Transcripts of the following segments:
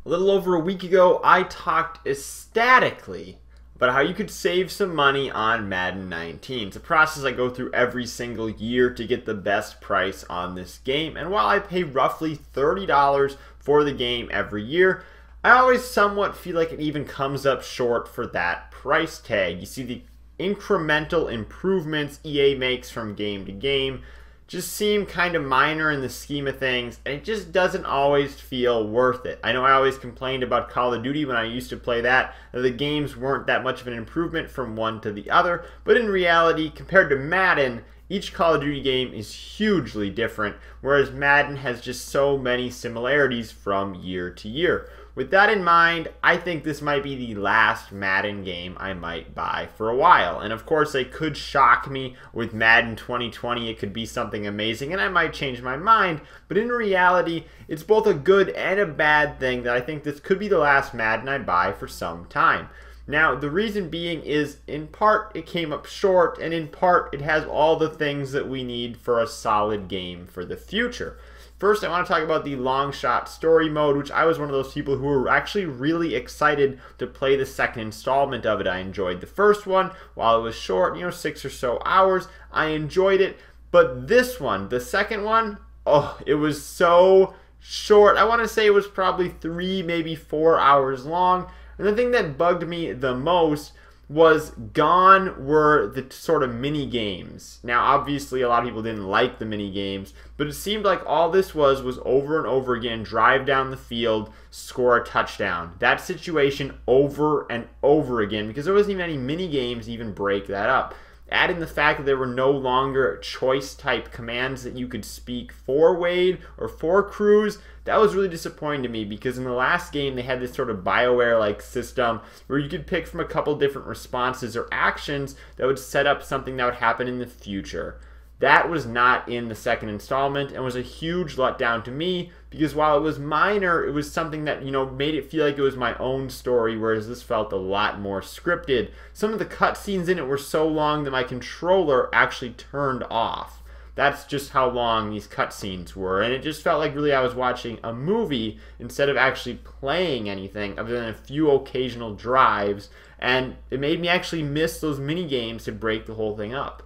A little over a week ago, I talked ecstatically about how you could save some money on Madden 19. It's a process I go through every single year to get the best price on this game. And while I pay roughly $30 for the game every year, I always somewhat feel like it even comes up short for that price tag. You see the incremental improvements EA makes from game to game just seem kind of minor in the scheme of things, and it just doesn't always feel worth it. I know I always complained about Call of Duty when I used to play that the games weren't that much of an improvement from one to the other, but in reality, compared to Madden, each Call of Duty game is hugely different, whereas Madden has just so many similarities from year to year. With that in mind, I think this might be the last Madden game I might buy for a while. And of course, they could shock me with Madden 2020. It could be something amazing, and I might change my mind. But in reality, it's both a good and a bad thing that I think this could be the last Madden I buy for some time. Now, the reason being is, in part, it came up short, and in part, it has all the things that we need for a solid game for the future. First, I want to talk about the Longshot story mode, which I was one of those people who were actually really excited to play the second installment of it. I enjoyed the first one. While it was short, 6 or so hours, I enjoyed it. But this one, the second one, oh, it was so short. I want to say it was probably 3, maybe 4 hours long. And the thing that bugged me the most was gone were the sort of mini games. Now, obviously, a lot of people didn't like the mini games, but it seemed like all this was over and over again, drive down the field, score a touchdown. That situation over and over again, because there wasn't even any mini games to even break that up. Adding the fact that there were no longer choice type commands that you could speak for Wade or for Cruz, that was really disappointing to me, because in the last game they had this sort of BioWare-like system where you could pick from a couple different responses or actions that would set up something that would happen in the future. That was not in the second installment and was a huge letdown to me, because while it was minor, it was something that, made it feel like it was my own story, whereas this felt a lot more scripted. Some of the cutscenes in it were so long that my controller actually turned off. That's just how long these cutscenes were, and it just felt like really I was watching a movie instead of actually playing anything other than a few occasional drives, and it made me actually miss those mini games to break the whole thing up.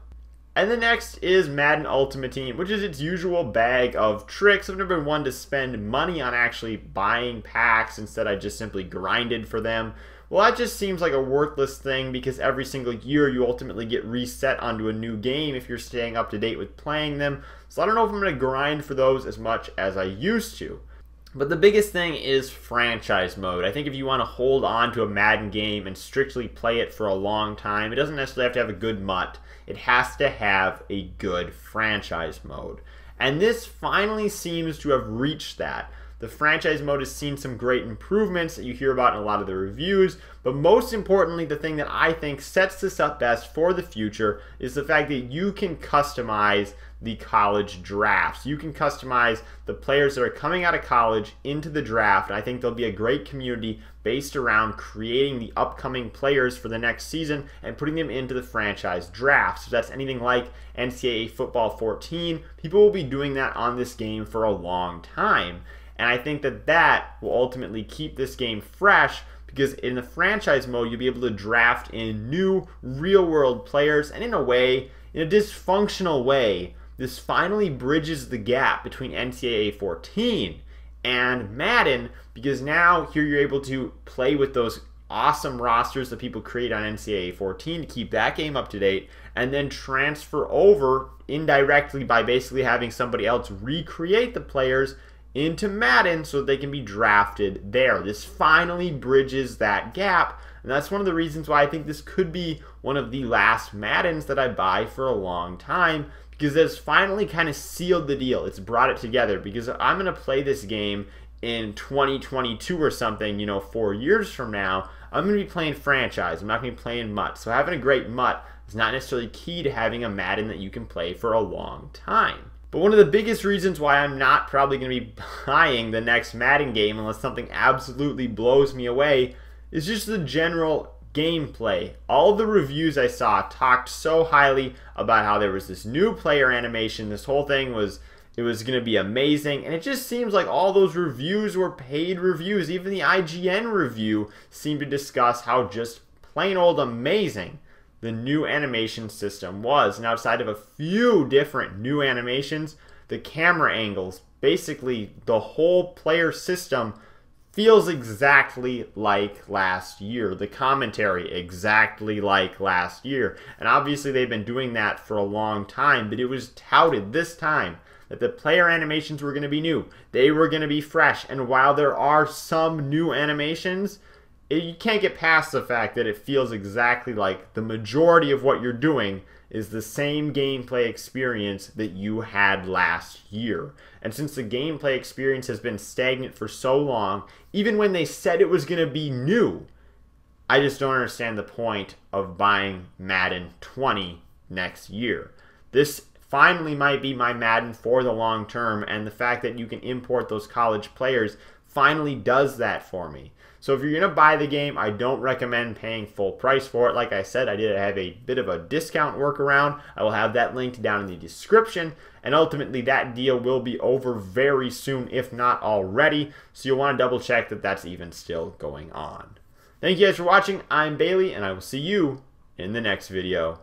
And the next is Madden Ultimate Team, which is its usual bag of tricks. I've never been one to spend money on actually buying packs. Instead, I just simply grinded for them. Well, that just seems like a worthless thing, because every single year you ultimately get reset onto a new game if you're staying up to date with playing them. So I don't know if I'm going to grind for those as much as I used to. But the biggest thing is franchise mode. I think if you want to hold on to a Madden game and strictly play it for a long time, it doesn't necessarily have to have a good MUT. It has to have a good franchise mode. And this finally seems to have reached that. The franchise mode has seen some great improvements that you hear about in a lot of the reviews, but most importantly, the thing that I think sets this up best for the future is the fact that you can customize the college drafts. You can customize the players that are coming out of college into the draft, and I think there'll be a great community based around creating the upcoming players for the next season and putting them into the franchise drafts. If that's anything like NCAA Football 14, people will be doing that on this game for a long time. And I think that that will ultimately keep this game fresh, because in the franchise mode, you'll be able to draft in new real-world players, and in a way, in a dysfunctional way, this finally bridges the gap between NCAA 14 and Madden, because now here you're able to play with those awesome rosters that people create on NCAA 14 to keep that game up to date, and then transfer over indirectly by basically having somebody else recreate the players into Madden so that they can be drafted there. This finally bridges that gap, and that's one of the reasons why I think this could be one of the last Maddens that I buy for a long time, because it's finally kind of sealed the deal. It's brought it together, because I'm going to play this game in 2022 or something, 4 years from now. I'm going to be playing franchise. I'm not going to be playing MUT. So having a great MUT is not necessarily key to having a Madden that you can play for a long time. But one of the biggest reasons why I'm not probably going to be buying the next Madden game unless something absolutely blows me away is just the general gameplay. All the reviews I saw talked so highly about how there was this new player animation. This whole thing was it was going to be amazing, and it just seems like all those reviews were paid reviews. Even the IGN review seemed to discuss how just plain old amazing the new animation system was. And outside of a few different new animations, the camera angles, basically the whole player system feels exactly like last year. The commentary exactly like last year. And obviously they've been doing that for a long time, but it was touted this time that the player animations were going to be new. They were going to be fresh. And while there are some new animations, you can't get past the fact that it feels exactly like the majority of what you're doing is the same gameplay experience that you had last year. And since the gameplay experience has been stagnant for so long, even when they said it was going to be new, I just don't understand the point of buying Madden 20 next year. This finally might be my Madden for the long term, and the fact that you can import those college players finally does that for me. So if you're going to buy the game, I don't recommend paying full price for it. Like I said, I did have a bit of a discount workaround. I will have that linked down in the description. And ultimately, that deal will be over very soon, if not already. So you'll want to double check that that's even still going on. Thank you guys for watching. I'm Bailey, and I will see you in the next video.